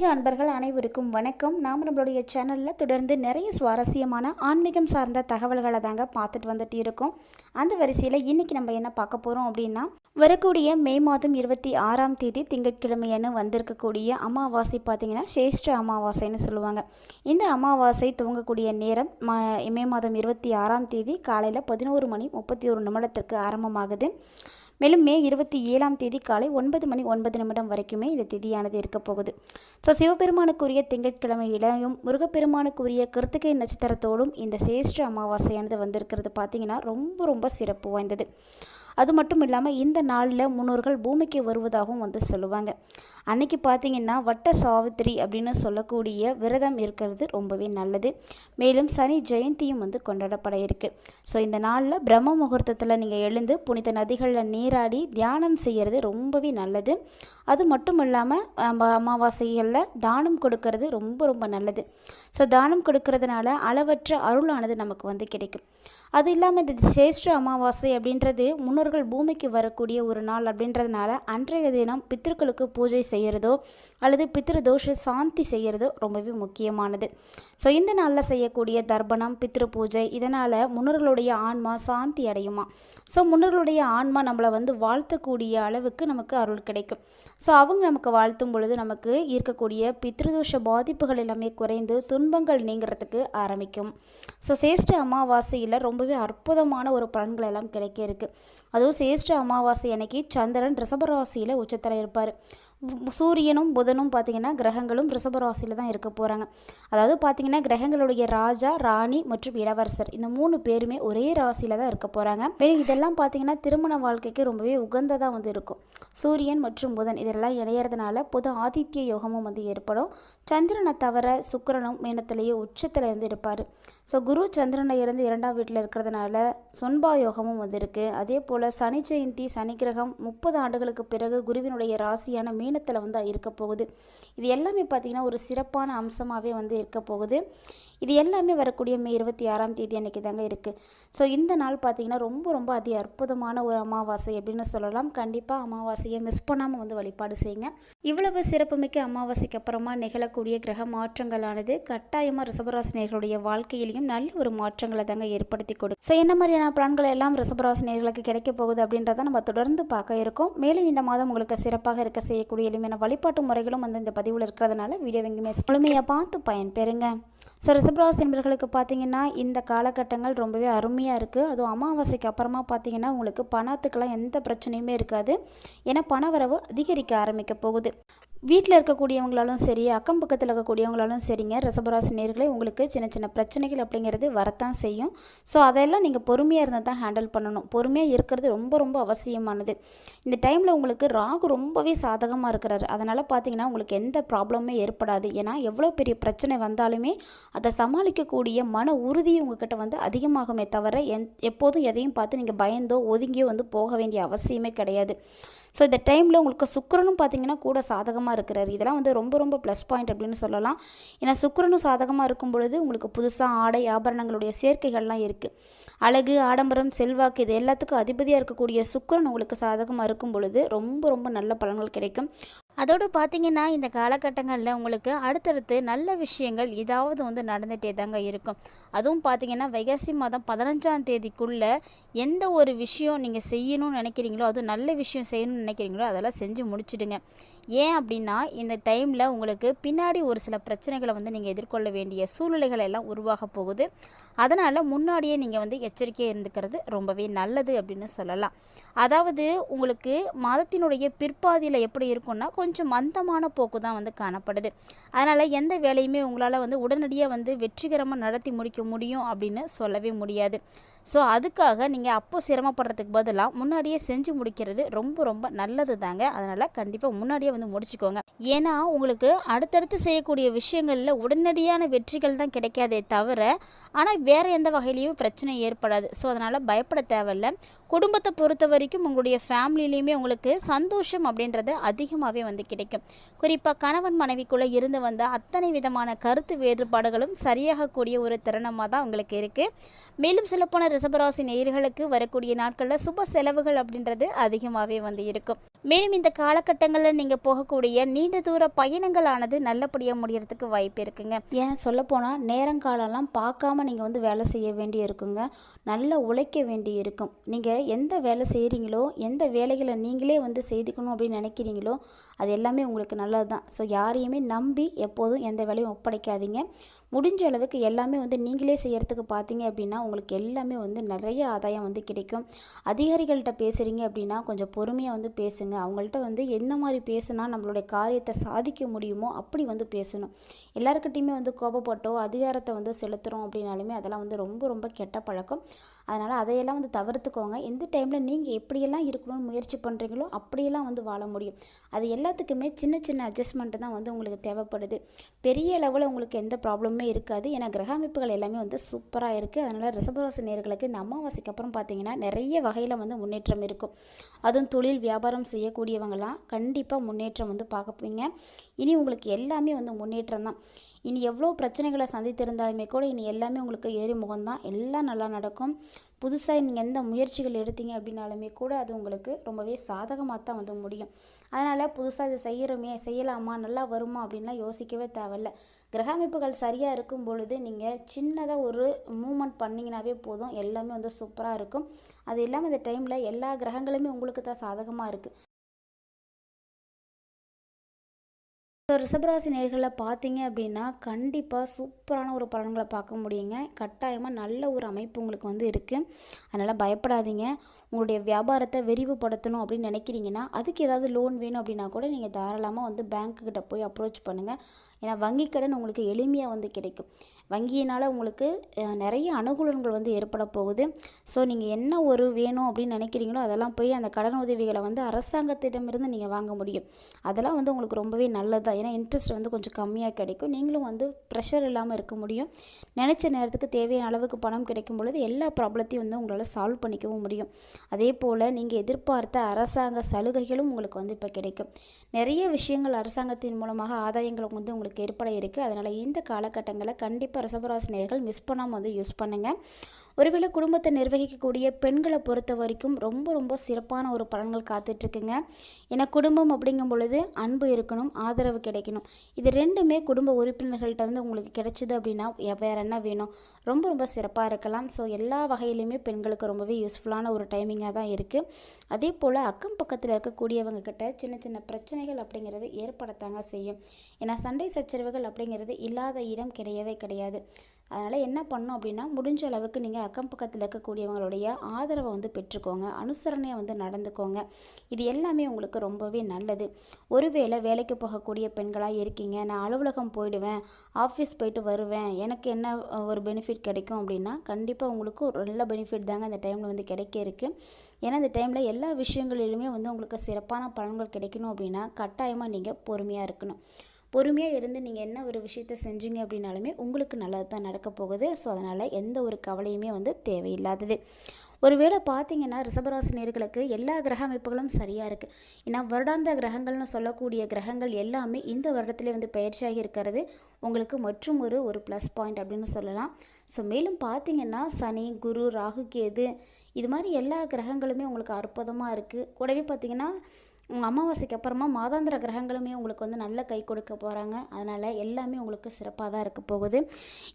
ஆன்மீக அன்பர்கள் அனைவருக்கும் வணக்கம். நாம் நம்மளுடைய சேனலில் தொடர்ந்து நிறைய சுவாரஸ்யமான ஆன்மீகம் சார்ந்த தகவல்களை தாங்க பார்த்துட்டு வந்துட்டு இருக்கோம். அந்த வரிசையில் இன்றைக்கி நம்ம என்ன பார்க்க போகிறோம் அப்படின்னா, வரக்கூடிய மே மாதம் 26ஆம் தேதி திங்கட்கிழமைன்னு வந்திருக்கக்கூடிய அமாவாசை பார்த்திங்கன்னா சேஷ்ட அமாவாசைன்னு சொல்லுவாங்க. இந்த அமாவாசை துவங்கக்கூடிய நேரம் மே மாதம் 26ஆம் தேதி காலையில் 11:31 ஆரம்பமாகுது. மேலும் மே 27ஆம் தேதி காலை 9:09 வரைக்குமே இந்த திதியானது இருக்க போகுது. ஸோ சிவபெருமானுக்குரிய திங்கட்கிழமையிலையும் முருகப்பெருமானுக்குரிய கிருத்திகை நட்சத்திரத்தோடும் இந்த சேஷ்ட அமாவாசையானது வந்திருக்கிறது பார்த்திங்கன்னா ரொம்ப சிறப்பு வாய்ந்தது. அது மட்டும் இல்லாமல் இந்த நாளில் முன்னோர்கள் பூமிக்கு வருவதாகவும் வந்து சொல்லுவாங்க. அன்னைக்கு பார்த்திங்கன்னா வட்ட சாவித்திரி அப்படின்னு சொல்லக்கூடிய விரதம் இருக்கிறது ரொம்பவே நல்லது. மேலும் சனி ஜெயந்தியும் வந்து கொண்டாடப்பட இருக்குது. ஸோ இந்த நாளில் பிரம்ம முகூர்த்தத்தில் நீங்கள் எழுந்து புனித நதிகளில் நீராடி தியானம் செய்கிறது ரொம்பவே நல்லது. அது மட்டும் இல்லாமல் அமாவாசைகளில் தானம் கொடுக்கறது ரொம்ப நல்லது. ஸோ தானம் கொடுக்கறதுனால அளவற்ற அருளானது நமக்கு வந்து கிடைக்கும். அது இல்லாமல் இந்த சேஷ்ட அமாவாசை அப்படின்றது முன்னோர்கள் பூமிக்கு வரக்கூடிய ஒரு நாள் அப்படின்றதுனால அன்றைய தினம் பித்ருக்களுக்கு பூஜை செய்கிறதோ அல்லது பித்ரு தோஷ சாந்தி செய்கிறதோ ரொம்பவே முக்கியமானது. ஸோ இந்த நாளில் செய்யக்கூடிய தர்ப்பணம் பித்ரு பூஜை இதனால் முன்னோர்களுடைய ஆன்மா சாந்தி அடையுமா. ஸோ முன்னோர்களுடைய ஆன்மா நம்மளை வந்து வாழ்த்தக்கூடிய அளவுக்கு நமக்கு அருள் கிடைக்கும். ஸோ அவங்க நமக்கு வாழ்த்தும் பொழுது நமக்கு இருக்கக்கூடிய பித்ருதோஷ பாதிப்புகள் எல்லாமே குறைந்து துன்பங்கள் நீங்கிறதுக்கு ஆரம்பிக்கும். ஸோ சேஷ்ட அமாவாசையில் ரொம்பவே அற்புதமான ஒரு பலன்கள் எல்லாம் கிடைக்க இருக்குது. அதுவும் சேஷ்ட அமாவாசை அன்னைக்கு சந்திரன் ரிஷபராசியில் உச்சத்தில் இருப்பார். சூரியனும் புதனும் பார்த்திங்கன்னா கிரகங்களும் ரிஷபராசியில் தான் இருக்க போகிறாங்க. அதாவது பார்த்திங்கன்னா கிரகங்களுடைய ராஜா ராணி மற்றும் இளவரசர் இந்த 3 பேருமே ஒரே ராசியில் தான் இருக்க போகிறாங்க. மேலும் இதெல்லாம் பார்த்திங்கன்னா திருமண வாழ்க்கைக்கு ரொம்பவே உகந்ததாக வந்து இருக்கும். சூரியன் மற்றும் புதன் இதெல்லாம் இணையறதுனால பொது ஆதித்ய யோகமும் வந்து ஏற்படும். சந்திரனை தவிர சுக்கிரனும் மீனத்திலேயே உச்சத்தில் இருந்து இருப்பார். ஸோ குரு சந்திரனை இருந்து 2ஆம் வீட்டில் இருக்கிறதுனால சொன்பா யோகமும் வந்து இருக்குது. அதே போல் சனி ஜெயந்தி சனி கிரகம் 30 ஆண்டுகளுக்கு பிறகு குருவினுடைய ராசியான மீனத்தில் வந்து இருக்க போகுது. இது எல்லாமே பார்த்திங்கன்னா ஒரு சிறப்பான அம்சமாகவே வந்து இருக்க போகுது. இது எல்லாமே வரக்கூடிய மே 26ஆம் தேதி அன்றைக்கி தாங்க இருக்குது. ஸோ இந்த நாள் பார்த்திங்கன்னா ரொம்ப அதி அற்புதமான ஒரு அமாவாசை அப்படின்னு சொல்லலாம். கண்டிப்பாக அமாவாசையை மிஸ் பண்ணாமல் வந்து வழிபாடு செய்யுங்க. இவ்வளவு சிறப்புமிக்க அமாவாசைக்கு அப்புறமா நிகழக்கூடிய கிரக மாற்றங்களானது கட்டாயமாக ரிஷபராசினியர்களுடைய வாழ்க்கையிலையும் நல்ல ஒரு மாற்றங்களை தாங்க ஏற்படுத்தி கொடுக்கும். ஸோ என்ன மாதிரியான பலன்கள் எல்லாம் ரிஷபராசினியர்களுக்கு கிடைக்க போகுது அப்படின்றத நம்ம தொடர்ந்து பார்க்க இருக்கோம். மேலும் இந்த மாதம் உங்களுக்கு சிறப்பாக இருக்க செய்யக்கூடிய எளிமையான வழிபாட்டு முறைகளும் வந்து இந்த பதிவில் இருக்கிறதுனால வீடியோ எங்கேயுமே முழுமையாக பார்த்து பயன்பெறுங்க. ஸோ ரிஷபராசி நண்பர்களுக்கு பார்த்திங்கன்னா இந்த காலகட்டங்கள் ரொம்பவே அருமையாக இருக்குது. அதுவும் அமாவாசைக்கு அப்புறமா பார்த்திங்கன்னா உங்களுக்கு பணத்துக்கெல்லாம் எந்த பிரச்சனையுமே இருக்காது. ஏன்னா பணவரவு அதிகரிக்க ஆரம்பிக்க போகுது. வீட்டில் இருக்கக்கூடியவங்களாலும் சரி அக்கம் பக்கத்தில் இருக்கக்கூடியவங்களாலும் சரிங்க ரிஷபராசி நேயர்களே உங்களுக்கு சின்ன பிரச்சனைகள் அப்படிங்கிறது வரத்தான் செய்யும். ஸோ அதெல்லாம் நீங்கள் பொறுமையாக இருந்தால் தான் ஹேண்டில் பண்ணணும். பொறுமையாக இருக்கிறது ரொம்ப அவசியமானது. இந்த டைமில் உங்களுக்கு ராகு ரொம்பவே சாதகமாக இருக்கிறாரு. அதனால் பார்த்திங்கன்னா உங்களுக்கு எந்த ப்ராப்ளமுமே ஏற்படாது. ஏன்னா எவ்வளோ பெரிய பிரச்சனை வந்தாலுமே அதை சமாளிக்கக்கூடிய மன உறுதி உங்ககிட்ட வந்து அதிகமாகுமே தவிர எப்போதும் எதையும் பார்த்து நீங்கள் பயந்தோ ஒதுங்கியோ வந்து போக வேண்டிய அவசியமே கிடையாது. ஸோ இந்த டைமில் உங்களுக்கு சுக்கிரனும் பார்த்திங்கன்னா கூட சாதகமாக இருக்கிறார். இதெல்லாம் வந்து ரொம்ப ப்ளஸ் பாயிண்ட் அப்படின்னு சொல்லலாம். ஏன்னா சுக்கிரனும் சாதகமாக இருக்கும் பொழுது உங்களுக்கு புதுசாக ஆடை ஆபரணங்களுடைய சேர்க்கைகள்லாம் இருக்குது. அழகு ஆடம்பரம் செல்வாக்கு இது எல்லாத்துக்கும் அதிபதியாக இருக்கக்கூடிய சுக்கிரன் உங்களுக்கு சாதகமாக இருக்கும் பொழுது ரொம்ப நல்ல பலன்கள் கிடைக்கும். அதோடு பார்த்திங்கன்னா இந்த காலகட்டங்களில் உங்களுக்கு அடுத்தடுத்து நல்ல விஷயங்கள் ஏதாவது வந்து நடந்துகிட்டே தாங்க இருக்கும். அதுவும் பார்த்திங்கன்னா வைகாசி மாதம் 15ஆம் தேதிக்குள்ளே எந்த ஒரு விஷயம் நீங்கள் செய்யணும்னு நினைக்கிறீங்களோ அதுவும் நல்ல விஷயம் செய்யணும்னு நினைக்கிறீங்களோ அதெல்லாம் செஞ்சு முடிச்சிடுங்க. ஏன் அப்படின்னா இந்த டைமில் உங்களுக்கு பின்னாடி ஒரு சில பிரச்சனைகளை வந்து நீங்கள் எதிர்கொள்ள வேண்டிய சூழ்நிலைகள் எல்லாம் உருவாக போகுது. அதனால் முன்னாடியே நீங்கள் வந்து எச்சரிக்கையாக இருந்துக்கிறது ரொம்பவே நல்லது அப்படின்னு சொல்லலாம். அதாவது உங்களுக்கு மாதத்தினுடைய பிற்பாதியில் எப்படி இருக்கும்னா கொஞ்சம் மந்தமான போக்கு தான் வந்து காணப்படுது. அதனால் எந்த வேலையுமே உங்களால் வந்து உடனடியாக வந்து வெற்றிகரமாக நடத்தி முடிக்க முடியும் அப்படின்னு சொல்லவே முடியாது. ஸோ அதுக்காக நீங்கள் அப்போ சிரமப்படுறதுக்கு பதிலாக முன்னாடியே செஞ்சு முடிக்கிறது ரொம்ப நல்லது தாங்க. அதனால் கண்டிப்பாக முன்னாடியே வந்து முடிச்சுக்கோங்க. ஏன்னா உங்களுக்கு அடுத்தடுத்து செய்யக்கூடிய விஷயங்களில் உடனடியான வெற்றிகள் தான் கிடைக்காதே தவிர ஆனால் வேறு எந்த வகையிலையும் பிரச்சனை ஏற்படாது. ஸோ அதனால் பயப்பட தேவையில்லை. குடும்பத்தை பொறுத்த வரைக்கும் உங்களுடைய ஃபேமிலியிலையுமே உங்களுக்கு சந்தோஷம் அப்படின்றது அதிகமாகவே வந்து கிடைக்கும். குறிப்பாக கணவன் மனைவிக்குள்ளே இருந்து வந்த அத்தனை விதமான கருத்து வேறுபாடுகளும் சரியாகக்கூடிய ஒரு தருணமாக தான் உங்களுக்கு இருக்குது. மேலும் சொல்லப்போன ரிஷபராசி நேயர்களுக்கு வரக்கூடிய நாட்களில் சுப செலவுகள் அப்படின்றது அதிகமாகவே வந்து இருக்கும். மேலும் இந்த காலகட்டங்களில் நீங்கள் போகக்கூடிய நீண்ட தூர பயணங்களானது நல்லபடியாக முடியறதுக்கு வாய்ப்பு இருக்குங்க. ஏன் சொல்லப்போனால் நேரங்காலம்லாம் பார்க்காம நீங்கள் வந்து வேலை செய்ய வேண்டி இருக்குங்க. நல்லா உழைக்க வேண்டி இருக்கும். நீங்கள் எந்த வேலை செய்கிறீங்களோ, எந்த வேலைகளை நீங்களே வந்து செய்துக்கணும் அப்படின்னு நினைக்கிறீங்களோ அது எல்லாமே உங்களுக்கு நல்லது தான். ஸோ யாரையுமே நம்பி எப்போதும் எந்த வேலையும் ஒப்படைக்காதீங்க. முடிஞ்ச அளவுக்கு எல்லாமே வந்து நீங்களே செய்கிறதுக்கு பார்த்தீங்க அப்படின்னா உங்களுக்கு எல்லாமே வந்து நிறைய ஆதாயம் வந்து கிடைக்கும். அதிகாரிகள்கிட்ட பேசுகிறீங்க அப்படின்னா கொஞ்சம் பொறுமையாக வந்து பேசுங்க. அவங்கள்ட்ட வந்து எந்த மாதிரி பேசுனா நம்மளுடைய காரியத்தை சாதிக்க முடியுமோ அப்படி வந்து பேசணும். எல்லாருக்கிட்டையுமே வந்து கோபப்பட்டோ அதிகாரத்தை வந்து செலுத்துகிறோம் அப்படின்னாலுமே அதெல்லாம் வந்து ரொம்ப ரொம்ப கெட்ட பழக்கம். அதனால் அதையெல்லாம் வந்து தவிர்த்துக்கோங்க. எந்த டைமில் நீங்கள் எப்படியெல்லாம் இருக்கணும்னு முயற்சி பண்ணுறீங்களோ அப்படியெல்லாம் வந்து வாழ முடியும். அது எல்லாத்துக்குமே சின்ன சின்ன அட்ஜஸ்ட்மெண்ட்டு தான் வந்து உங்களுக்கு தேவைப்படுது. பெரிய லெவலில் உங்களுக்கு எந்த ப்ராப்ளமுமே இருக்காது. ஏன்னா கிரக அமைப்புகள் எல்லாமே வந்து சூப்பராக இருக்குது. அதனால் ரிஷபராசி நேயர்களுக்கு இந்த அமாவாசைக்கு அப்புறம் பார்த்தீங்கன்னா நிறைய வகையில் வந்து முன்னேற்றம் இருக்கும். அதுவும் தொழில் வியாபாரம் செய்யக்கூடியவங்களாம் கண்டிப்பாக முன்னேற்றம் வந்து பார்ப்பீங்க. இனி உங்களுக்கு எல்லாமே வந்து முன்னேற்றம் தான். இனி எவ்வளோ பிரச்சனைகளை சந்தித்திருந்தாலுமே கூட இனி எல்லாமே உங்களுக்கு ஏறி முகம்தான். எல்லாம் நல்லா நடக்கும். புதுசாக நீங்கள் எந்த முயற்சிகள் எடுத்தீங்க அப்படின்னாலுமே கூட அது உங்களுக்கு ரொம்பவே சாதகமாக தான் வந்து முடியும். அதனால் புதுசாக இது செய்யலாமா, நல்லா வருமா அப்படின்லாம் யோசிக்கவே தேவையில்லை. கிரக அமைப்புகள் சரியாக இருக்கும் பொழுது நீங்கள் சின்னதாக ஒரு மூமெண்ட் பண்ணிங்கனாவே போதும், எல்லாமே வந்து சூப்பராக இருக்கும். அது இல்லாமல் இந்த டைமில் எல்லா கிரகங்களுமே உங்களுக்கு தான் சாதகமாக இருக்குது. ஸோ ரிஷபராசி நேயர்களில் பார்த்தீங்க அப்படின்னா கண்டிப்பாக சூப்பரான ஒரு பலன்களை பார்க்க முடியுங்க. கட்டாயமாக நல்ல ஒரு அமைப்பு உங்களுக்கு வந்து இருக்குது. அதனால் பயப்படாதீங்க. உங்களுடைய வியாபாரத்தை விரிவுபடுத்தணும் அப்படின்னு நினைக்கிறீங்கன்னா அதுக்கு ஏதாவது லோன் வேணும் அப்படின்னா கூட நீங்கள் தாராளமாக வந்து பேங்க்குக்கிட்ட போய் அப்ரோச் பண்ணுங்கள். ஏன்னா வங்கி கடன் உங்களுக்கு எளிமையாக வந்து கிடைக்கும். வங்கியினால் உங்களுக்கு நிறைய அனுகூலங்கள் வந்து ஏற்பட போகுது. ஸோ நீங்கள் என்ன ஒரு வேணும் அப்படின்னு நினைக்கிறீங்களோ அதெல்லாம் போய் அந்த கடன் உதவிகளை வந்து அரசாங்கத்திடமிருந்து நீங்கள் வாங்க முடியும். அதெல்லாம் வந்து உங்களுக்கு ரொம்பவே நல்லது. ஏன்னா இன்ட்ரெஸ்ட் வந்து கொஞ்சம் கம்மியாக கிடைக்கும். நீங்களும் வந்து ப்ரெஷர் இல்லாமல் இருக்க முடியும். நினச்ச நேரத்துக்கு தேவையான அளவுக்கு பணம் கிடைக்கும் பொழுது எல்லா ப்ராப்ளத்தையும் வந்து உங்களால் சால்வ் பண்ணிக்கவும் முடியும். அதே போல் நீங்கள் எதிர்பார்த்த அரசாங்க சலுகைகளும் உங்களுக்கு வந்து இப்போ கிடைக்கும். நிறைய விஷயங்கள் அரசாங்கத்தின் மூலமாக ஆதாயங்கள் வந்து உங்களுக்கு ஏற்பட இருக்குது. அதனால் இந்த காலகட்டங்களை கண்டிப்பாக ரிஷபராசி நேயர்கள் மிஸ் பண்ணாமல் வந்து யூஸ் பண்ணுங்கள். ஒருவேளை குடும்பத்தை நிர்வகிக்கக்கூடிய பெண்களை பொறுத்த வரைக்கும் ரொம்ப ரொம்ப சிறப்பான ஒரு பலன்கள் காத்துட்ருக்குங்க. ஏன்னா குடும்பம் அப்படிங்கும் பொழுது அன்பு இருக்கணும், ஆதரவு கிடைக்கணும். இது ரெண்டுமே குடும்ப உறுப்பினர்கள்ட்ட இருந்து உங்களுக்கு கிடைச்சிது அப்படின்னா வேறு என்ன வேணும், ரொம்ப ரொம்ப சிறப்பாக இருக்கலாம். ஸோ எல்லா வகையிலுமே பெண்களுக்கு ரொம்பவே யூஸ்ஃபுல்லான ஒரு டைமிங்காக தான் இருக்குது. அதே போல் அக்கம் பக்கத்தில் இருக்கக்கூடியவங்க கிட்ட சின்ன சின்ன பிரச்சனைகள் அப்படிங்கிறது ஏற்படத்தாங்க செய்யும். ஏன்னா சண்டை சச்சரவுகள் அப்படிங்கிறது இல்லாத இடம் கிடையவே கிடையாது. அதனால் என்ன பண்ணணும் அப்படின்னா முடிஞ்ச அளவுக்கு நீங்கள் அக்கம் பக்கத்தில் இருக்கக்கூடியவங்களுடைய ஆதரவை வந்து பெற்றுக்கோங்க, அனுசரணையாக வந்து நடந்துக்கோங்க. இது எல்லாமே உங்களுக்கு ரொம்பவே நல்லது. ஒருவேளை வேலைக்கு போகக்கூடிய பெண்களாக இருக்கீங்க, நான் அலுவலகம் போயிடுவேன், ஆஃபீஸ் போயிட்டு வருவேன், எனக்கு என்ன ஒரு பெனிஃபிட் கிடைக்கும் அப்படின்னா கண்டிப்பாக உங்களுக்கு ஒரு நல்ல பெனிஃபிட் தாங்க இந்த டைமில் வந்து கிடைக்க இருக்குது. ஏன்னா இந்த டைமில் எல்லா விஷயங்களிலுமே வந்து உங்களுக்கு சிறப்பான பலன்கள் கிடைக்கணும் அப்படின்னா கட்டாயமாக நீங்கள் பொறுமையாக இருக்கணும். பொறுமையாக இருந்து நீங்கள் என்ன ஒரு விஷயத்தை செஞ்சீங்க அப்படின்னாலுமே உங்களுக்கு நல்லது தான் நடக்க போகுது. ஸோ அதனால் எந்த ஒரு கவலையுமே வந்து தேவையில்லாதது. ஒருவேளை பார்த்தீங்கன்னா ரிஷபராசி நேயர்களுக்கு எல்லா கிரக அமைப்புகளும் சரியாக இருக்குது. ஏன்னா வருடாந்த கிரகங்கள்னு சொல்லக்கூடிய கிரகங்கள் எல்லாமே இந்த வருடத்திலே வந்து பயிற்சியாகி இருக்கிறது உங்களுக்கு மற்றும் ஒரு ப்ளஸ் பாயிண்ட் அப்படின்னு சொல்லலாம். ஸோ மேலும் பார்த்தீங்கன்னா சனி, குரு, ராகு, கேது இது மாதிரி எல்லா கிரகங்களுமே உங்களுக்கு அற்புதமாக இருக்குது. கூடவே பார்த்தீங்கன்னா அமாவாசைக்கு அப்புறமா மாதாந்திர கிரகங்களுமே உங்களுக்கு வந்து நல்ல கை கொடுக்க போகிறாங்க. அதனால் எல்லாமே உங்களுக்கு சிறப்பாக தான் இருக்க போகுது.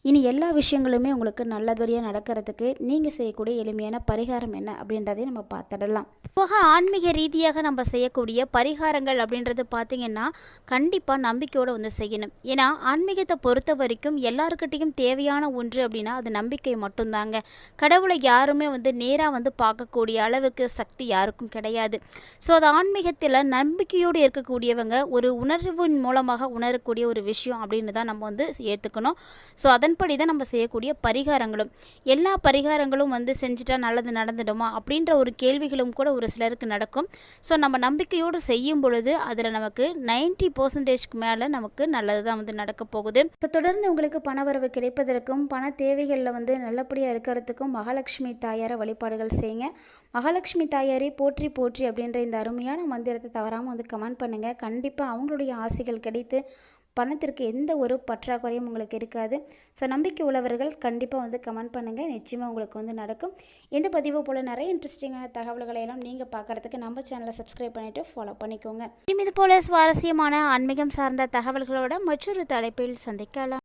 இனி எல்லா விஷயங்களுமே உங்களுக்கு நல்லபடியாக நடக்கிறதுக்கு நீங்கள் செய்யக்கூடிய எளிமையான பரிகாரம் என்ன அப்படின்றதையும் நம்ம பார்த்துடலாம். போக ஆன்மீக ரீதியாக நம்ம செய்யக்கூடிய பரிகாரங்கள் அப்படின்றது பார்த்திங்கன்னா கண்டிப்பாக நம்பிக்கையோடு வந்து செய்யணும். ஏன்னா ஆன்மீகத்தை பொறுத்த வரைக்கும் எல்லாருக்கிட்டையும் தேவையான ஒன்று அப்படின்னா அது நம்பிக்கை மட்டும்தாங்க. கடவுளை யாருமே வந்து நேராக வந்து பார்க்கக்கூடிய அளவுக்கு சக்தி யாருக்கும் கிடையாது. ஸோ அது ஆன்மீகத்தில் நம்பிக்கையோடு இருக்கக்கூடியவங்க ஒரு உணர்வின் மூலமாக உணரக்கூடிய ஒரு விஷயம் அப்படின்னு தான் நம்ம வந்து ஏற்றுக்கணும். ஸோ அதன்படி தான் நம்ம செய்யக்கூடிய பரிகாரங்களும் எல்லா பரிகாரங்களும் வந்து செஞ்சுட்டா நல்லது நடந்துடுமா அப்படின்ற ஒரு கேள்விகளும் கூட ஒரு சிலருக்கு நடக்கும். ஸோ நம்ம நம்பிக்கையோடு செய்யும் பொழுது அதில் நமக்கு 90% மேலே நமக்கு நல்லது தான் வந்து நடக்க போகுது. தொடர்ந்து உங்களுக்கு பணவரவு கிடைப்பதற்கும் பண தேவைகளில் வந்து நல்லபடியாக இருக்கிறதுக்கும் மகாலட்சுமி தாயாரை வழிபாடுகள் செய்யுங்க. மகாலட்சுமி தாயாரை போற்றி போற்றி அப்படின்ற இந்த அருமையான மந்திரத்தை தவறாமல் வந்து கமெண்ட் பண்ணுங்கள். கண்டிப்பாக அவங்களுடைய ஆசைகள் கிடைத்து பணத்திற்கு எந்த ஒரு பற்றாக்குறையும் உங்களுக்கு இருக்காது. ஸோ நம்பிக்கை உள்ளவர்கள் கண்டிப்பாக வந்து கமெண்ட் பண்ணுங்கள், நிச்சயமாக உங்களுக்கு வந்து நடக்கும். இந்த பதிவு போல் நிறைய இன்ட்ரெஸ்டிங்கான தகவல்களை எல்லாம் நீங்கள் பார்க்குறதுக்கு நம்ம சேனலை சப்ஸ்கிரைப் பண்ணிவிட்டு ஃபாலோ பண்ணிக்கோங்க. இது போல் சுவாரஸ்யமான ஆன்மீகம் சார்ந்த தகவல்களோட மற்றொரு தலைப்பில் சந்திக்கலாம்.